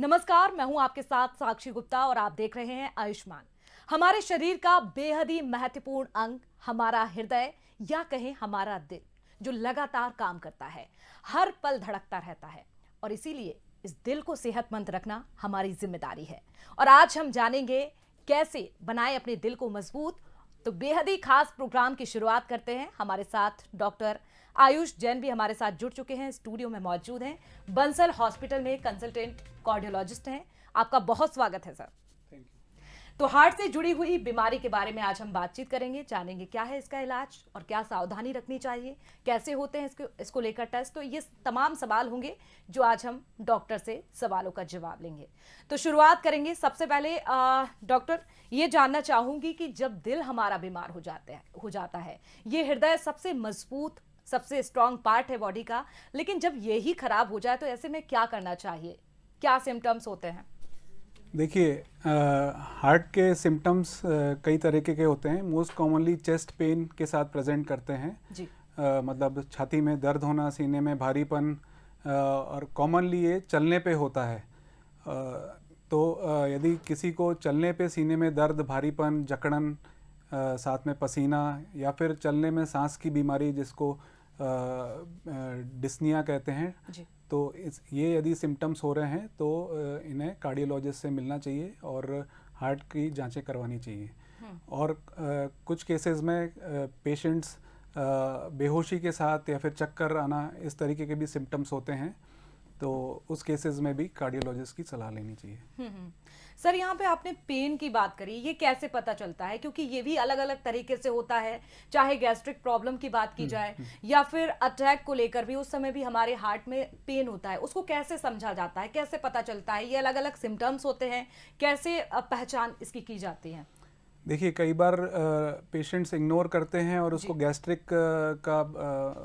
नमस्कार, मैं हूं आपके साथ साक्षी गुप्ता और आप देख रहे हैं आयुष्मान। हमारे शरीर का बेहद ही महत्वपूर्ण अंग हमारा हृदय या कहें हमारा दिल, जो लगातार काम करता है, हर पल धड़कता रहता है और इसीलिए इस दिल को सेहतमंद रखना हमारी जिम्मेदारी है। और आज हम जानेंगे कैसे बनाएं अपने दिल को मजबूत। तो बेहद ही खास प्रोग्राम की शुरुआत करते हैं। हमारे साथ डॉक्टर आयुष जैन भी हमारे साथ जुड़ चुके हैं, स्टूडियो में मौजूद हैं। बंसल हॉस्पिटल में कंसल्टेंट कार्डियोलॉजिस्ट हैं। आपका बहुत स्वागत है सर। Thank you. तो हार्ट से जुड़ी हुई बीमारी के बारे में आज हम बातचीत करेंगे, जानेंगे क्या है इसका इलाज और क्या सावधानी रखनी चाहिए, कैसे होते हैं इसको लेकर टेस्ट। तो ये तमाम सवाल होंगे जो आज हम डॉक्टर से सवालों का जवाब लेंगे। तो शुरुआत करेंगे सबसे पहले डॉक्टर, ये जानना चाहूंगी कि जब दिल हमारा बीमार हो जाता है, ये हृदय सबसे मजबूत सबसे स्ट्रांग पार्ट है बॉडी का, लेकिन जब यही खराब हो जाए तो ऐसे में क्या करना चाहिए, क्या सिम्टम्स होते हैं? देखिए, हार्ट के सिम्टम्स कई तरीके के होते हैं। मोस्ट कॉमनली चेस्ट पेन के साथ प्रेजेंट करते हैं जी। मतलब छाती में दर्द होना, सीने में भारीपन, और कॉमनली ये चलने पे होता है। तो यदि किसी को चलने पे सीने में दर्द, भारीपन, जकड़न, साथ में पसीना या फिर चलने में सांस की बीमारी जिसको डिस्निया कहते हैं, जी। तो ये यदि सिम्टम्स हो रहे हैं तो इन्हें कार्डियोलॉजिस्ट से मिलना चाहिए और हार्ट की जांचें करवानी चाहिए। और कुछ केसेस में पेशेंट्स बेहोशी के साथ या फिर चक्कर आना, इस तरीके के भी सिम्टम्स होते हैं, तो उस केसेस में भी कार्डियोलॉजिस्ट की सलाह लेनी चाहिए। सर, यहाँ पे आपने पेन की बात करी, ये कैसे पता चलता है? क्योंकि ये भी अलग अलग तरीके से होता है, चाहे गैस्ट्रिक प्रॉब्लम की बात की जाए या फिर अटैक को लेकर भी, उस समय भी हमारे हार्ट में पेन होता है, उसको कैसे समझा जाता है, कैसे पता चलता है? ये अलग अलग सिम्टम्स होते हैं, कैसे पहचान इसकी की जाती है? देखिए, कई बार पेशेंट्स इग्नोर करते हैं और उसको गैस्ट्रिक का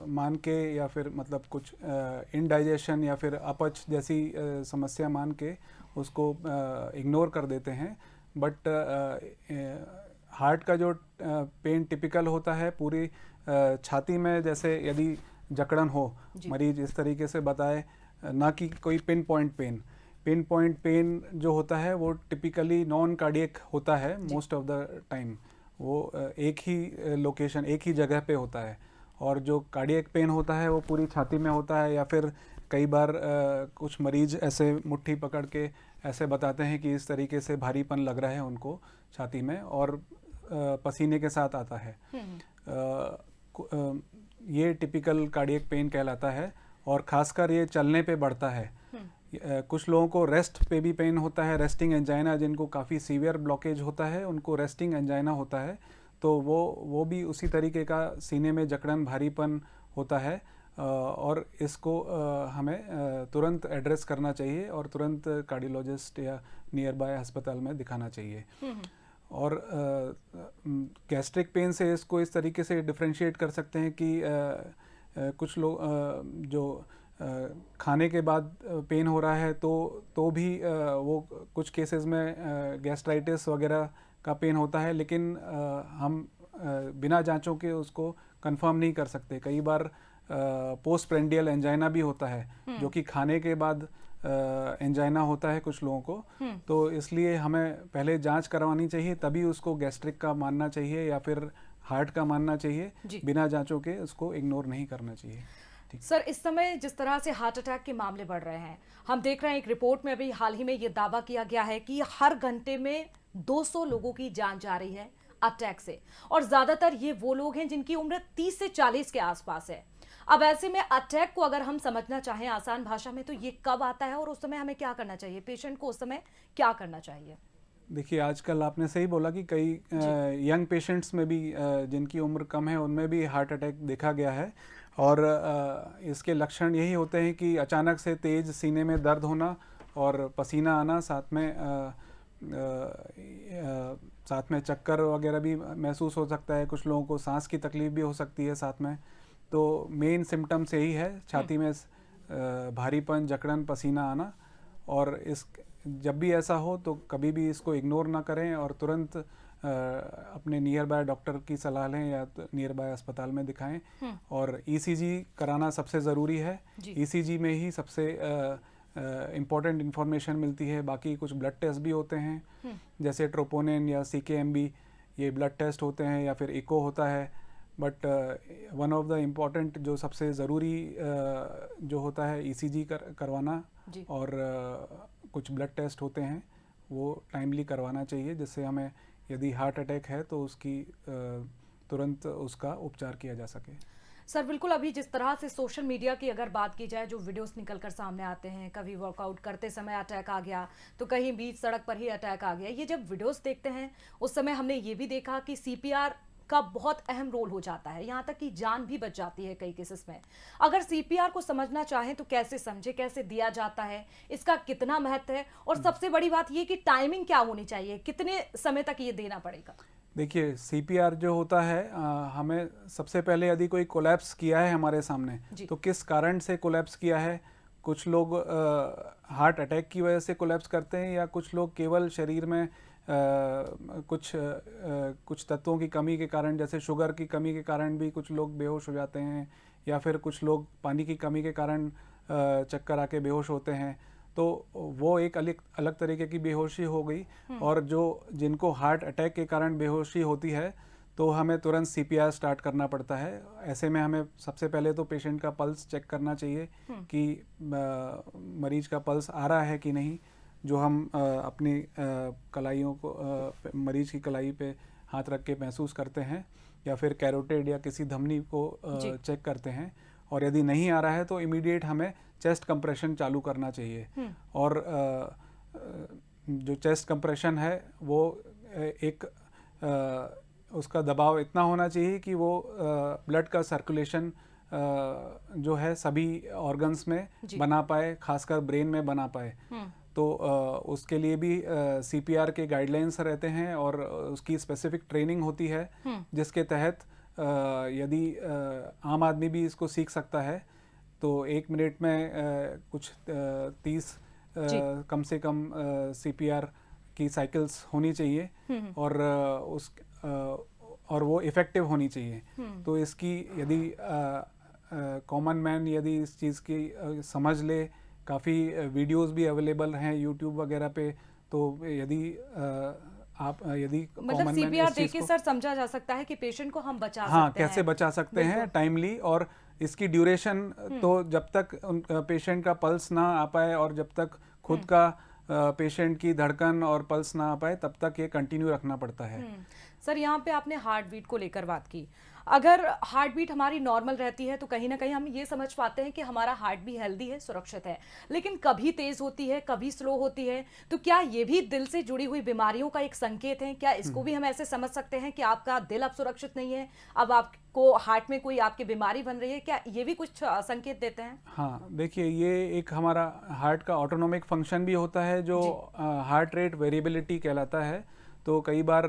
मान के या फिर मतलब कुछ इनडाइजेशन या फिर अपच जैसी समस्या मान के उसको इग्नोर कर देते हैं। बट हार्ट का जो पेन टिपिकल होता है पूरी छाती में, जैसे यदि जकड़न हो, मरीज इस तरीके से बताए, ना कि कोई पिन पॉइंट पेन जो होता है वो टिपिकली नॉन कार्डियक होता है। मोस्ट ऑफ द टाइम वो एक ही लोकेशन, एक ही जगह पे होता है। और जो कार्डियक पेन होता है वो पूरी छाती में होता है, या फिर कई बार कुछ मरीज ऐसे मुट्ठी पकड़ के ऐसे बताते हैं कि इस तरीके से भारीपन लग रहा है उनको छाती में और पसीने के साथ आता है। ये टिपिकल कार्डियक पेन कहलाता है और ख़ासकर ये चलने पे बढ़ता है। कुछ लोगों को रेस्ट पे भी पेन होता है, रेस्टिंग एंजाइना, जिनको काफ़ी सीवियर ब्लॉकेज होता है उनको रेस्टिंग एंजाइना होता है। तो वो भी उसी तरीके का सीने में जकड़न, भारीपन होता है और इसको हमें तुरंत एड्रेस करना चाहिए और तुरंत कार्डियोलॉजिस्ट या नियर बाय अस्पताल में दिखाना चाहिए। और गैस्ट्रिक पेन से इसको इस तरीके से डिफ्रेंशिएट कर सकते हैं कि कुछ लोग जो खाने के बाद पेन हो रहा है तो भी वो कुछ केसेस में गैस्ट्राइटिस वगैरह का पेन होता है, लेकिन हम बिना जांचों के उसको कंफर्म नहीं कर सकते। कई बार पोस्ट प्रेंडियल एंजाइना भी होता है, जो कि खाने के बाद एंजाइना होता है कुछ लोगों को। तो इसलिए हमें पहले जांच करवानी चाहिए, तभी उसको गैस्ट्रिक का मानना चाहिए या फिर हार्ट का मानना चाहिए। बिना जांचों के उसको इग्नोर नहीं करना चाहिए। सर, इस समय जिस तरह से हार्ट अटैक के मामले बढ़ रहे हैं, हम देख रहे हैं एक रिपोर्ट में अभी हाल ही में ये दावा किया गया है कि हर घंटे में 200 लोगों की जान जा रही है अटैक से, और ज्यादातर ये वो लोग हैं जिनकी उम्र 30 से 40 के आसपास है। अब ऐसे में अटैक को अगर हम समझना चाहें आसान भाषा में, तो ये कब आता है और उस समय हमें क्या करना चाहिए? पेशेंट को उस समय क्या करना चाहिए? देखिए, आजकल आपने सही बोला कि कई यंग पेशेंट्स में भी जिनकी उम्र कम है उनमें भी हार्ट अटैक देखा गया है। और इसके लक्षण यही होते हैं कि अचानक से तेज़ सीने में दर्द होना और पसीना आना, साथ में चक्कर वगैरह भी महसूस हो सकता है। कुछ लोगों को सांस की तकलीफ भी हो सकती है साथ में। तो मेन सिम्टम्स यही है, छाती में भारीपन, जकड़न, पसीना आना। और जब भी ऐसा हो तो कभी भी इसको इग्नोर ना करें और तुरंत अपने नियर बाय डॉक्टर की सलाह लें या नियर बाय अस्पताल में दिखाएं। और ईसीजी कराना सबसे ज़रूरी है। ईसीजी में ही सबसे इम्पोर्टेंट इन्फॉर्मेशन मिलती है। बाकी कुछ ब्लड टेस्ट भी होते हैं जैसे ट्रोपोनिन या CKMB, ये ब्लड टेस्ट होते हैं या फिर इको होता है। But one of the important जो सबसे ज़रूरी जो होता है ECG करवाना और कुछ ब्लड टेस्ट होते हैं वो टाइमली करवाना चाहिए, जिससे हमें यदि हार्ट अटैक है तो उसकी तुरंत उसका उपचार किया जा सके। सर बिल्कुल, अभी जिस तरह से सोशल मीडिया की अगर बात की जाए, जो वीडियोस निकलकर सामने आते हैं, कभी वर्कआउट करते समय अटैक आ गया तो कहीं बीच सड़क पर ही अटैक आ गया, ये जब वीडियोस देखते हैं उस समय हमने ये भी देखा कि CPR का बहुत अहम रोल हो जाता है, यहाँ तक कि जान भी बच जाती है कई केसेस में। अगर CPR को समझना चाहें तो कैसे समझे, कैसे दिया जाता है, इसका कितना महत्व है, और सबसे बड़ी बात ये कि टाइमिंग क्या होनी चाहिए, कितने समय तक ये देना पड़ेगा? देखिए, CPR जो होता है हमें सबसे पहले यदि कोई कोलैप्स किया है हमारे सामने तो किस कारण से कोलैप्स किया है। कुछ लोग हार्ट अटैक की वजह से कोलैप्स करते हैं, या कुछ लोग केवल शरीर में कुछ तत्वों की कमी के कारण, जैसे शुगर की कमी के कारण भी कुछ लोग बेहोश हो जाते हैं, या फिर कुछ लोग पानी की कमी के कारण चक्कर आके बेहोश होते हैं। तो वो एक अलग तरीके की बेहोशी हो गई। और जिनको हार्ट अटैक के कारण बेहोशी होती है तो हमें तुरंत CPR स्टार्ट करना पड़ता है। ऐसे में हमें सबसे पहले तो पेशेंट का पल्स चेक करना चाहिए कि मरीज का पल्स आ रहा है कि नहीं, जो हम अपनी कलाइयों को मरीज की कलाई पे हाथ रख के महसूस करते हैं, या फिर कैरोटिड या किसी धमनी को चेक करते हैं। और यदि नहीं आ रहा है तो इमीडिएट हमें चेस्ट कंप्रेशन चालू करना चाहिए। और जो चेस्ट कंप्रेशन है वो एक उसका दबाव इतना होना चाहिए कि वो ब्लड का सर्कुलेशन जो है सभी ऑर्गन्स में बना पाए, खासकर ब्रेन में बना पाए। तो उसके लिए भी CPR के गाइडलाइंस रहते हैं और उसकी स्पेसिफिक ट्रेनिंग होती है, जिसके तहत यदि आम आदमी भी इसको सीख सकता है तो 1 मिनट में कुछ 30 कम से कम CPR की साइकिल्स होनी चाहिए, और वो इफ़ेक्टिव होनी चाहिए। तो इसकी यदि कॉमन मैन यदि इस चीज़ की समझ ले, काफ़ी वीडियोस भी अवेलेबल हैं YouTube वगैरह पे, तो यदि मतलब CPR देके सर समझा जा सकता है कि पेशेंट को हम बचा सकते हैं। कैसे बचा सकते हैं टाइमली। और इसकी ड्यूरेशन तो जब तक पेशेंट का पल्स ना आ पाए और जब तक खुद का पेशेंट की धड़कन और पल्स ना आ पाए तब तक ये कंटिन्यू रखना पड़ता है। सर यहाँ पे आपने हार्ट बीट को लेकर बात की। अगर हार्ट बीट हमारी नॉर्मल रहती है तो कहीं ना कहीं हम ये समझ पाते हैं कि हमारा हार्ट भी हेल्दी है, सुरक्षित है, लेकिन कभी तेज होती है, कभी स्लो होती है, तो क्या ये भी दिल से जुड़ी हुई बीमारियों का एक संकेत है? क्या इसको भी हम ऐसे समझ सकते हैं कि आपका दिल अब सुरक्षित नहीं है, अब आपको हार्ट में कोई आपकी बीमारी बन रही है? क्या ये भी कुछ संकेत देते हैं? हाँ, देखिए, ये एक हमारा हार्ट का ऑटोनोमिक फंक्शन भी होता है जो हार्ट रेट वेरिएबिलिटी कहलाता है। तो कई बार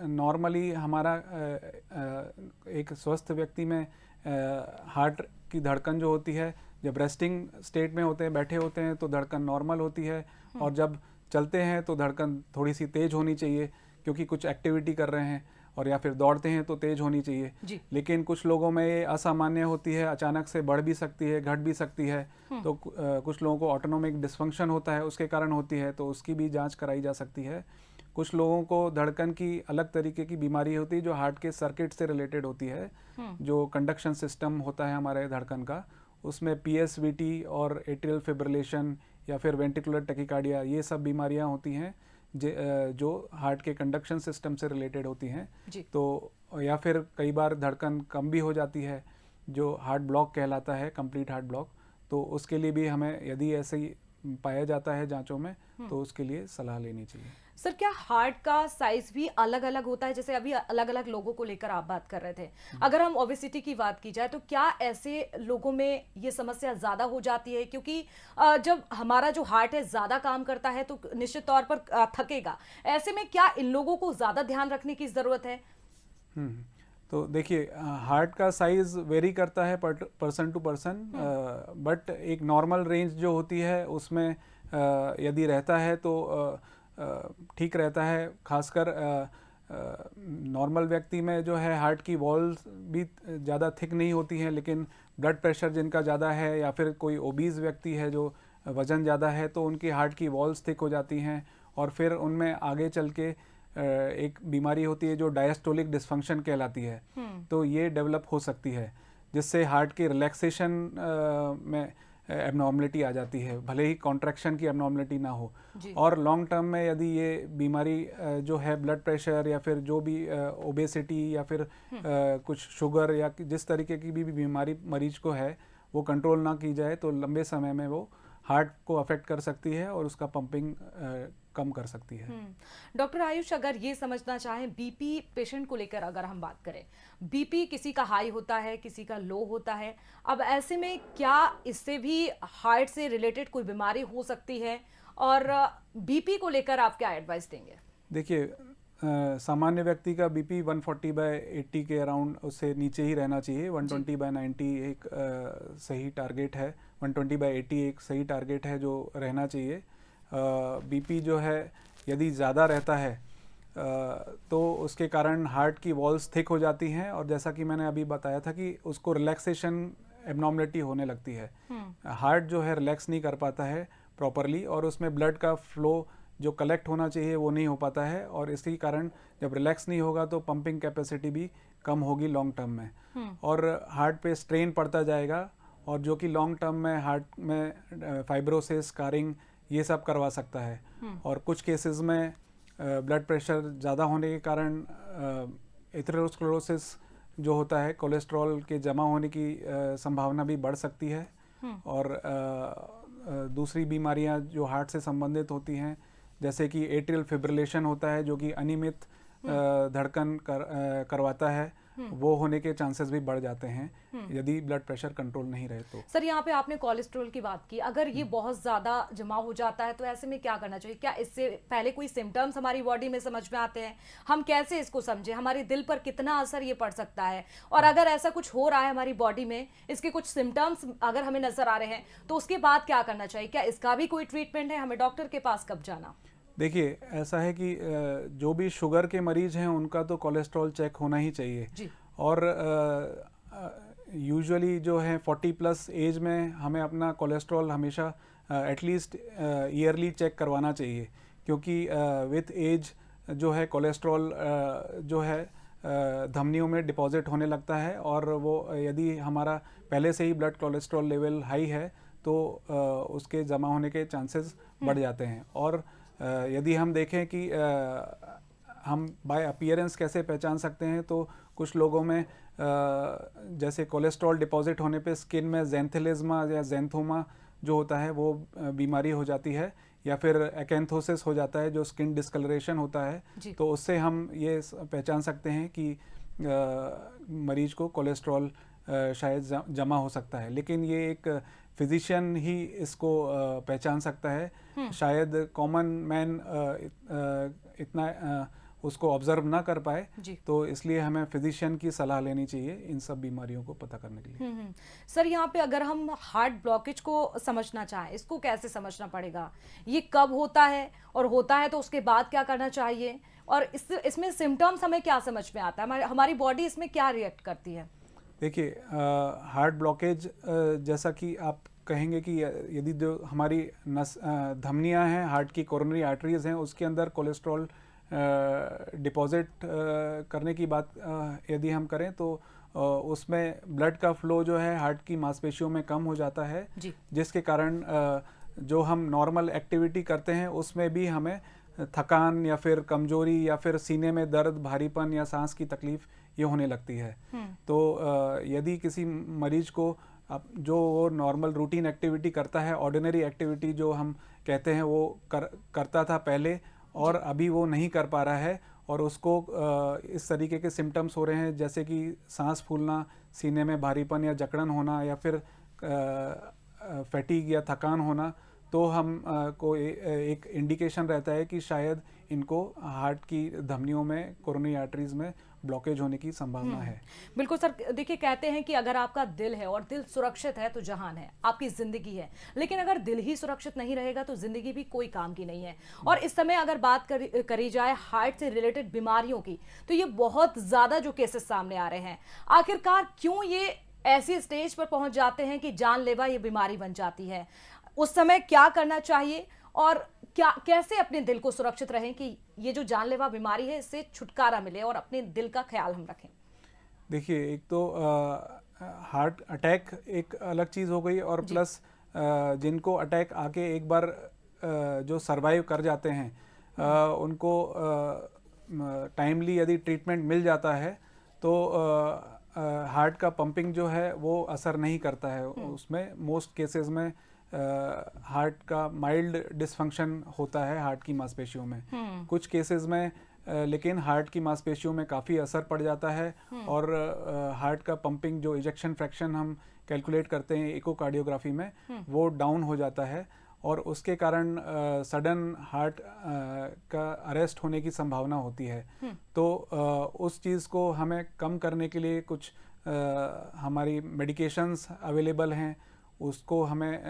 नॉर्मली हमारा एक स्वस्थ व्यक्ति में हार्ट की धड़कन जो होती है, जब रेस्टिंग स्टेट में होते हैं, बैठे होते हैं, तो धड़कन नॉर्मल होती है, और जब चलते हैं तो धड़कन थोड़ी सी तेज होनी चाहिए क्योंकि कुछ एक्टिविटी कर रहे हैं, और या फिर दौड़ते हैं तो तेज होनी चाहिए। लेकिन कुछ लोगों में ये असामान्य होती है, अचानक से बढ़ भी सकती है, घट भी सकती है। तो कुछ लोगों को ऑटोनोमिक डिस्फंक्शन होता है, उसके कारण होती है, तो उसकी भी जांच कराई जा सकती है। कुछ लोगों को धड़कन की अलग तरीके की बीमारी होती है जो हार्ट के सर्किट से रिलेटेड होती है, जो कंडक्शन सिस्टम होता है हमारे धड़कन का, उसमें PSVT और एट्रियल फिब्रिलेशन या फिर वेंट्रिकुलर टैकीकार्डिया, ये सब बीमारियां होती हैं जो हार्ट के कंडक्शन सिस्टम से रिलेटेड होती हैं। तो या फिर कई बार धड़कन कम भी हो जाती है, जो हार्ट ब्लॉक कहलाता है, कंप्लीट हार्ट ब्लॉक। तो उसके लिए भी हमें यदि ऐसे ही पाया जाता है जांचों में तो उसके लिए सलाह लेनी चाहिए। सर, क्या हार्ट का साइज भी अलग अलग होता है? जैसे अभी अलग अलग लोगों को लेकर आप बात कर रहे थे, अगर हम ओबेसिटी की बात की जाए तो क्या ऐसे लोगों में ये समस्या ज्यादा हो जाती है? क्योंकि जब हमारा जो हार्ट है ज्यादा काम करता है तो निश्चित तौर पर थकेगा। ऐसे में क्या इन लोगों को ज्यादा ध्यान रखने की जरूरत है? तो देखिए, हार्ट का साइज वेरी करता है पर्सन टू पर्सन, बट एक नॉर्मल रेंज जो होती है उसमें यदि रहता है तो ठीक रहता है। खासकर नॉर्मल व्यक्ति में जो है हार्ट की वॉल्स भी ज़्यादा थिक नहीं होती हैं, लेकिन ब्लड प्रेशर जिनका ज़्यादा है या फिर कोई ओबीज व्यक्ति है जो वज़न ज़्यादा है तो उनकी हार्ट की वॉल्स थिक हो जाती हैं और फिर उनमें आगे चल के एक बीमारी होती है जो डायस्टोलिक डिसफंक्शन कहलाती है। तो ये डेवलप हो सकती है जिससे हार्ट की रिलैक्सेशन में एबनॉर्मलिटी आ जाती है, भले ही कॉन्ट्रैक्शन की एबनॉर्मलिटी ना हो। और लॉन्ग टर्म में यदि ये बीमारी जो है ब्लड प्रेशर या फिर जो भी ओबेसिटी या फिर कुछ शुगर या जिस तरीके की भी बीमारी मरीज को है वो कंट्रोल ना की जाए तो लंबे समय में वो हार्ट को अफेक्ट कर सकती है और उसका पंपिंग कम कर सकती है। डॉक्टर आयुष, अगर ये समझना चाहें बीपी पेशेंट को लेकर अगर हम बात करें, बीपी किसी का हाई होता है, किसी का लो होता है, अब ऐसे में क्या इससे भी हार्ट से रिलेटेड कोई बीमारी हो सकती है और बीपी को लेकर आप क्या एडवाइस देंगे? देखिए, सामान्य व्यक्ति का बीपी 140/80 के अराउंड, उससे नीचे ही रहना चाहिए। 120/90 एक सही टारगेट है, 120/80 एक सही टारगेट है जो रहना चाहिए। बीपी जो है यदि ज़्यादा रहता है तो उसके कारण हार्ट की वॉल्स थिक हो जाती हैं और जैसा कि मैंने अभी बताया था कि उसको रिलैक्सेशन एबनॉर्मलिटी होने लगती है। हार्ट जो है रिलैक्स नहीं कर पाता है प्रॉपरली और उसमें ब्लड का फ्लो जो कलेक्ट होना चाहिए वो नहीं हो पाता है और इसी कारण जब रिलैक्स नहीं होगा तो पंपिंग कैपेसिटी भी कम होगी लॉन्ग टर्म में और हार्ट पे स्ट्रेन पड़ता जाएगा और जो कि लॉन्ग टर्म में हार्ट में फाइब्रोसिस, स्कारिंग ये सब करवा सकता है। और कुछ केसेस में ब्लड प्रेशर ज़्यादा होने के कारण एथेरोस्क्लेरोसिस जो होता है, कोलेस्ट्रॉल के जमा होने की संभावना भी बढ़ सकती है। और दूसरी बीमारियां जो हार्ट से संबंधित होती हैं जैसे कि एट्रियल फिब्रिलेशन होता है जो कि अनियमित धड़कन करवाता है, वो होने के चांसेस भी बढ़ जाते हैं यदि ब्लड प्रेशर कंट्रोल नहीं रहे तो। सर, यहाँ पे आपने कोलेस्ट्रॉल की बात की, अगर ये बहुत ज़्यादा जमा हो जाता है तो ऐसे में क्या करना चाहिए? क्या इससे पहले कोई सिम्टम्स हमारी बॉडी में समझ में आते हैं? हम कैसे इसको समझें? हमारे दिल पर कितना असर ये पड़ सकता है? और अगर ऐसा कुछ हो रहा है हमारी बॉडी में, इसके कुछ सिम्टम्स अगर हमें नजर आ रहे हैं तो उसके बाद क्या करना चाहिए? क्या इसका भी कोई ट्रीटमेंट है? हमें डॉक्टर के पास कब जाना? देखिए, ऐसा है कि जो भी शुगर के मरीज हैं उनका तो कोलेस्ट्रॉल चेक होना ही चाहिए जी। और यूजुअली जो है 40+ एज में हमें अपना कोलेस्ट्रॉल हमेशा एटलीस्ट ईयरली चेक करवाना चाहिए क्योंकि विथ एज जो है कोलेस्ट्रॉल जो है धमनियों में डिपॉजिट होने लगता है और वो यदि हमारा पहले से ही ब्लड कोलेस्ट्रॉल लेवल हाई है तो उसके जमा होने के चांसेस बढ़ जाते हैं। और यदि हम देखें कि हम बाय अपीयरेंस कैसे पहचान सकते हैं तो कुछ लोगों में जैसे कोलेस्ट्रॉल डिपॉजिट होने पे स्किन में ज़ैंथेलिज्मा या ज़ैंथोमा जो होता है वो बीमारी हो जाती है या फिर एक्एंथोसिस हो जाता है जो स्किन डिस्कलरेशन होता है। तो उससे हम ये पहचान सकते हैं कि मरीज को कोलेस्ट्रॉल शायद जमा हो सकता है, लेकिन ये एक फिजिशियन ही इसको पहचान सकता है। शायद कॉमन मैन इतना उसको ऑब्जर्व ना कर पाए, तो इसलिए हमें फिजिशियन की सलाह लेनी चाहिए इन सब बीमारियों को पता करने के लिए। सर, यहाँ पे अगर हम हार्ट ब्लॉकेज को समझना चाहें, इसको कैसे समझना पड़ेगा? ये कब होता है और होता है तो उसके बाद क्या करना चाहिए? और इसमें सिम्टम्स हमें क्या समझ में आता है? हमारी बॉडी इसमें क्या रिएक्ट करती है? देखिए, हार्ट ब्लॉकेज जैसा कि आप कहेंगे कि यदि जो हमारी धमनियां हैं, हार्ट की कोरोनरी आर्टरीज हैं, उसके अंदर कोलेस्ट्रॉल डिपॉजिट करने की बात यदि हम करें तो उसमें ब्लड का फ्लो जो है हार्ट की मांसपेशियों में कम हो जाता है, जिसके कारण जो हम नॉर्मल एक्टिविटी करते हैं उसमें भी हमें थकान या फिर कमजोरी या फिर सीने में दर्द, भारीपन या सांस की तकलीफ ये होने लगती है। तो यदि किसी मरीज को जो वो नॉर्मल रूटीन एक्टिविटी करता है, ऑर्डिनरी एक्टिविटी जो हम कहते हैं वो करता था पहले और अभी वो नहीं कर पा रहा है और उसको इस तरीके के सिम्टम्स हो रहे हैं जैसे कि सांस फूलना, सीने में भारीपन या जकड़न होना या फिर फैटीग या थकान होना, तो हम को एक इंडिकेशन रहता है कि शायद इनको हार्ट की धमनियों में, कोरोनरी आर्टरीज में ब्लॉकेज होने की संभावना है। बिल्कुल सर, देखिए कहते हैं कि अगर आपका दिल है और दिल सुरक्षित है तो जहान है, आपकी जिंदगी है, लेकिन अगर दिल ही सुरक्षित नहीं रहेगा तो जिंदगी भी कोई काम की नहीं है। और इस समय अगर बात करी जाए हार्ट से रिलेटेड बीमारियों की तो ये बहुत ज्यादा जो केसेस सामने आ रहे हैं, आखिरकार क्यों ये ऐसी स्टेज पर पहुंच जाते हैं कि जानलेवा ये बीमारी बन जाती है? उस समय क्या करना चाहिए और क्या कैसे अपने दिल को सुरक्षित रहें कि ये जो जानलेवा बीमारी है इससे छुटकारा मिले और अपने दिल का ख्याल हम रखें? देखिए, एक तो हार्ट अटैक एक अलग चीज़ हो गई, और प्लस जिनको अटैक आके एक बार जो सरवाइव कर जाते हैं उनको टाइमली यदि ट्रीटमेंट मिल जाता है तो हार्ट का पंपिंग जो है वो असर नहीं करता है उसमें। मोस्ट केसेस में हार्ट का माइल्ड डिसफंक्शन होता है हार्ट की मांसपेशियों में। कुछ केसेस में लेकिन हार्ट की मांसपेशियों में काफ़ी असर पड़ जाता है और हार्ट का पंपिंग जो इजेक्शन फ्रैक्शन हम कैलकुलेट करते हैं इकोकार्डियोग्राफी में वो डाउन हो जाता है और उसके कारण सडन हार्ट का अरेस्ट होने की संभावना होती है। तो उस चीज़ को हमें कम करने के लिए कुछ हमारी मेडिकेशंस अवेलेबल हैं, उसको हमें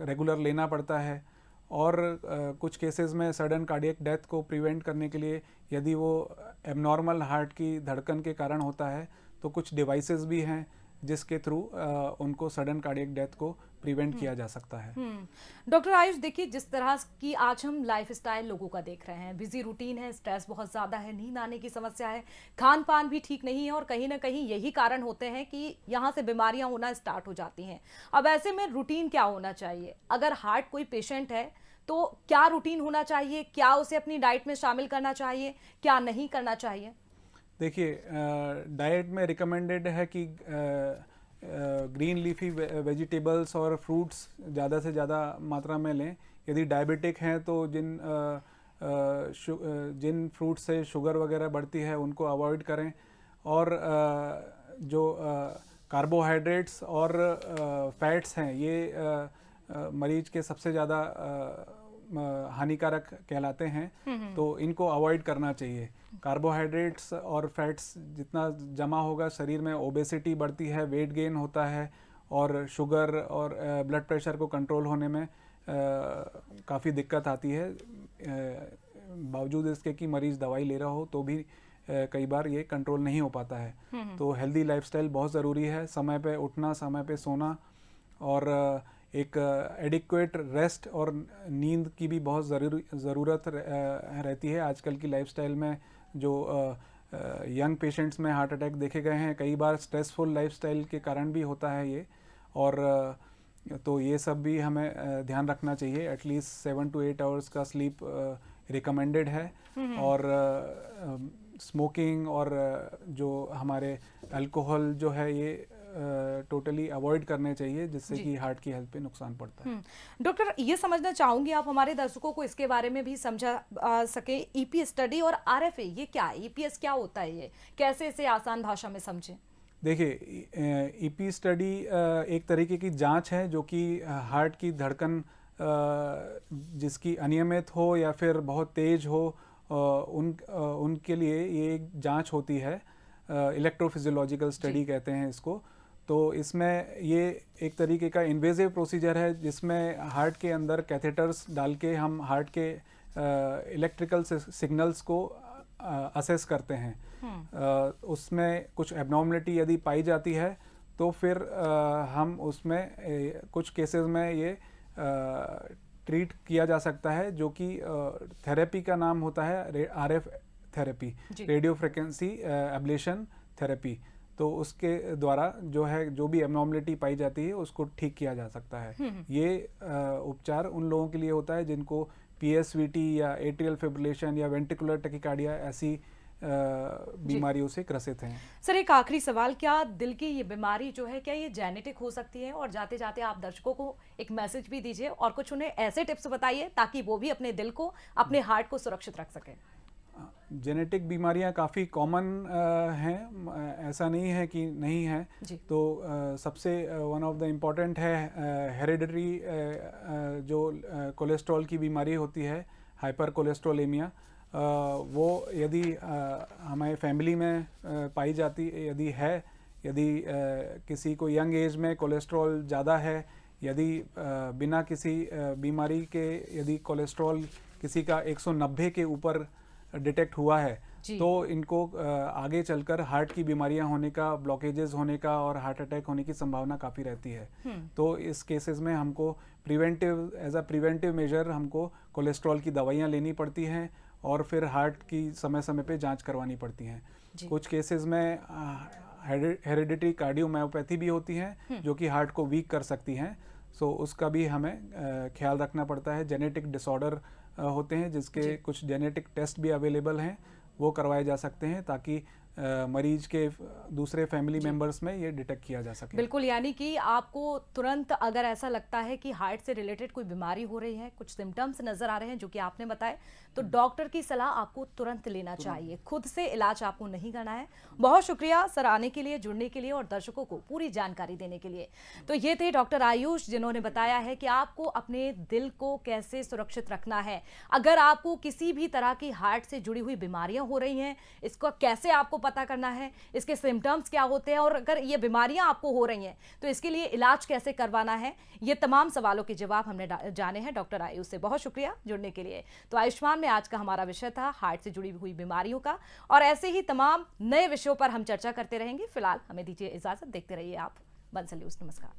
रेगुलर लेना पड़ता है। और कुछ केसेस में सडन कार्डियक डेथ को प्रिवेंट करने के लिए यदि वो एबनॉर्मल हार्ट की धड़कन के कारण होता है तो कुछ डिवाइसेस भी हैं जिसके थ्रू उनको सडन कार्डियक डेथ को प्रिवेंट किया जा सकता है। डॉक्टर आयुष, देखिए जिस तरह की आज हम लाइफस्टाइल लोगों का देख रहे हैं, बिजी रूटीन है, स्ट्रेस बहुत ज़्यादा है, नींद आने की समस्या है, खान पान भी ठीक नहीं है और कहीं ना कहीं यही कारण होते हैं कि यहाँ से बीमारियाँ होना स्टार्ट हो जाती हैं। अब ऐसे में रूटीन क्या होना चाहिए? अगर हार्ट कोई पेशेंट है तो क्या रूटीन होना चाहिए? क्या उसे अपनी डाइट में शामिल करना चाहिए, क्या नहीं करना चाहिए? देखिए, डाइट में रिकमेंडेड है कि ग्रीन लीफी वेजिटेबल्स और फ्रूट्स ज़्यादा से ज़्यादा मात्रा में लें। यदि डायबिटिक हैं तो जिन फ्रूट से शुगर वगैरह बढ़ती है उनको अवॉइड करें। और जो कार्बोहाइड्रेट्स और फैट्स हैं ये मरीज के सबसे ज़्यादा हानिकारक कहलाते हैं, तो इनको अवॉइड करना चाहिए। कार्बोहाइड्रेट्स और फैट्स जितना जमा होगा शरीर में ओबेसिटी बढ़ती है, वेट गेन होता है और शुगर और ब्लड प्रेशर को कंट्रोल होने में काफ़ी दिक्कत आती है। बावजूद इसके कि मरीज़ दवाई ले रहा हो तो भी कई बार ये कंट्रोल नहीं हो पाता है। तो हेल्दी लाइफस्टाइल बहुत ज़रूरी है, समय पे उठना, समय पे सोना और एक एडिक्वेट रेस्ट और नींद की भी बहुत ज़रूरत रहती है। आजकल की लाइफस्टाइल में जो यंग पेशेंट्स में हार्ट अटैक देखे गए हैं कई बार स्ट्रेसफुल लाइफस्टाइल के कारण भी होता है ये। और तो ये सब भी हमें ध्यान रखना चाहिए। एटलीस्ट 7 to 8 आवर्स का स्लीप रिकमेंडेड है। और स्मोकिंग और जो हमारे अल्कोहल जो है ये टोटली अवॉइड करने चाहिए जिससे कि हार्ट की हेल्थ पे नुकसान पड़ता है। डॉक्टर, ये समझना चाहूंगी आप हमारे दर्शकों को इसके बारे में भी समझा सके, ईपी स्टडी और आरएफए ये क्या है? ईपीएस क्या होता है, ये कैसे इसे आसान भाषा में समझें? देखिए, ईपी स्टडी एक तरीके की जांच है जो कि हार्ट की धड़कन जिसकी अनियमित हो या फिर बहुत तेज हो उनके लिए ये एक जांच होती है। इलेक्ट्रोफिजियोलॉजिकल स्टडी कहते हैं इसको। तो इसमें ये एक तरीके का इन्वेजिव प्रोसीजर है जिसमें हार्ट के अंदर कैथेटर्स डाल के हम हार्ट के इलेक्ट्रिकल सिग्नल्स को असेस करते हैं। उसमें कुछ एबनॉर्मलिटी यदि पाई जाती है तो फिर हम उसमें कुछ केसेस में ये ट्रीट किया जा सकता है, जो कि थेरेपी का नाम होता है RF therapy, radio frequency ablation therapy. तो उसके द्वारा जो भी एबनॉर्मलिटी पाई जाती है उसको ठीक किया जा सकता है। ये उपचार उन लोगों के लिए होता है जिनको पीएसवीटी या एट्रियल फिब्रिलेशन या वेंट्रिकुलर टैकीकार्डिया ऐसी बीमारियों से ग्रसित हैं। सर, एक आखिरी सवाल, क्या दिल की ये बीमारी जो है क्या ये जेनेटिक हो सकती है? और जाते जाते आप दर्शकों को एक मैसेज भी दीजिए और कुछ उन्हें ऐसे टिप्स बताइए ताकि वो भी अपने दिल को, अपने हार्ट को सुरक्षित रख सकें। जेनेटिक बीमारियां काफ़ी कॉमन हैं, ऐसा नहीं है कि नहीं है। तो सबसे वन ऑफ द इम्पॉर्टेंट है हेरिडिटरी जो कोलेस्ट्रॉल की बीमारी होती है, हाइपर कोलेस्ट्रोलेमिया। वो यदि हमारे फैमिली में पाई जाती यदि किसी को यंग एज में कोलेस्ट्रॉल ज़्यादा है, यदि बिना किसी बीमारी के यदि कोलेस्ट्रॉल किसी का 190 के ऊपर डिटेक्ट हुआ है जी। तो इनको आगे चलकर हार्ट की बीमारियां होने का, ब्लॉकेजेस होने का और हार्ट अटैक होने की संभावना काफ़ी रहती है। तो इस केसेस में हमको एज अ प्रिवेंटिव मेजर हमको कोलेस्ट्रॉल की दवाइयाँ लेनी पड़ती हैं और फिर हार्ट की समय समय पे जांच करवानी पड़ती हैं। कुछ केसेस में हेरिडिटरी कार्डियोमायोपैथी भी होती हैं जो कि हार्ट को वीक कर सकती हैं। सो उसका भी हमें ख्याल रखना पड़ता है। जेनेटिक डिसऑर्डर होते हैं जिसके कुछ जेनेटिक टेस्ट भी अवेलेबल हैं, वो करवाए जा सकते हैं ताकि मरीज के दूसरे फैमिली मेंबर्स में ये डिटेक्ट किया जा सके। बिल्कुल, यानी कि आपको तुरंत अगर ऐसा लगता है कि हार्ट से रिलेटेड कोई बीमारी हो रही है, कुछ सिम्टम्स नजर आ रहे हैं जो कि आपने बताए, तो डॉक्टर की सलाह आपको तुरंत लेना चाहिए, खुद से इलाज आपको नहीं करना है। बहुत शुक्रिया सर आने के लिए, जुड़ने के लिए और दर्शकों को पूरी जानकारी देने के लिए। तो ये थे डॉक्टर आयुष जिन्होंने बताया है कि आपको अपने दिल को कैसे सुरक्षित रखना है। अगर आपको किसी भी तरह की हार्ट से जुड़ी हुई बीमारियां हो रही हैं, इसको कैसे आपको पता करना है, इसके सिम्टम्स क्या होते हैं और अगर ये बीमारियां आपको हो रही हैं तो इसके लिए इलाज कैसे करवाना है, ये तमाम सवालों के जवाब हमने जाने हैं डॉक्टर आयुष से। बहुत शुक्रिया जुड़ने के लिए। तो आयुष्मान में आज का हमारा विषय था हार्ट से जुड़ी हुई बीमारियों का, और ऐसे ही तमाम नए विषयों पर हम चर्चा करते रहेंगे। फिलहाल हमें दीजिए इजाजत, देखते रहिए आप बंसल न्यूज़। नमस्कार।